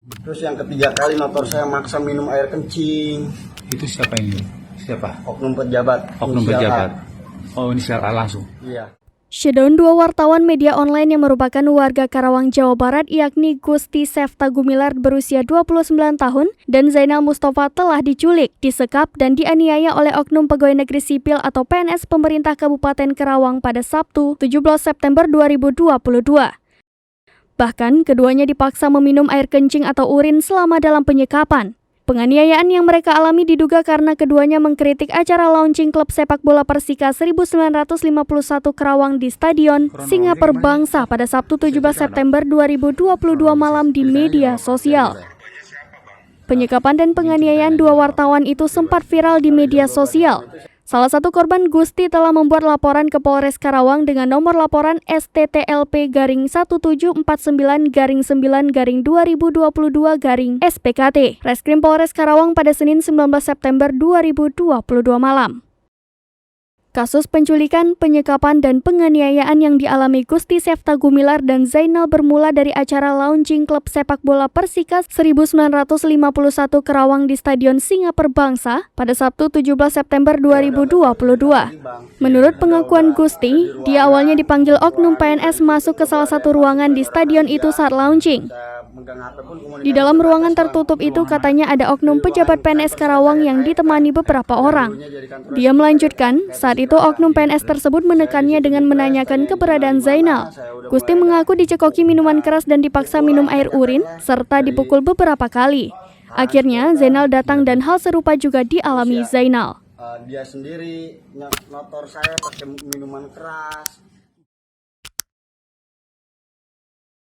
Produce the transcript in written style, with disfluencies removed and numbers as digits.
Terus yang ketiga kali notor saya maksa minum air kencing. Itu siapa ini? Siapa? Oknum pejabat. Oknum Inisial A. pejabat. Oh, inisial A langsung. Iya. Shutdown dua wartawan media online yang merupakan warga Karawang, Jawa Barat, yakni Gusti Sefta Gumilar berusia 29 tahun dan Zainal Mustafa telah diculik, disekap, dan dianiaya oleh oknum pegawai negeri sipil atau PNS pemerintah Kabupaten Karawang pada Sabtu, 17 September 2022. Bahkan, keduanya dipaksa meminum air kencing atau urin selama dalam penyekapan. Penganiayaan yang mereka alami diduga karena keduanya mengkritik acara launching klub sepak bola Persika 1951 Karawang di Stadion Singa Perbangsa pada Sabtu 17 September 2022 malam di media sosial. Penyekapan dan penganiayaan dua wartawan itu sempat viral di media sosial. Salah satu korban, Gusti, telah membuat laporan ke Polres Karawang dengan nomor laporan STTLP-1749-9-2022-SPKT Reskrim Polres Karawang pada Senin 19 September 2022 malam. Kasus penculikan, penyekapan, dan penganiayaan yang dialami Gusti Sefta Gumilar dan Zainal bermula dari acara launching klub sepak bola Persika 1951 Karawang di Stadion Singa Perbangsa pada Sabtu 17 September 2022. Menurut pengakuan Gusti, dia awalnya dipanggil oknum PNS masuk ke salah satu ruangan di stadion itu saat launching. Di dalam ruangan tertutup itu katanya ada oknum pejabat PNS Karawang yang ditemani beberapa orang. Dia melanjutkan, saat itu oknum PNS tersebut menekannya dengan menanyakan keberadaan Zainal. Gusti mengaku dicekoki minuman keras dan dipaksa minum air urin, serta dipukul beberapa kali. Akhirnya Zainal datang dan hal serupa juga dialami Zainal. Dia sendiri notor saya pakai minuman keras.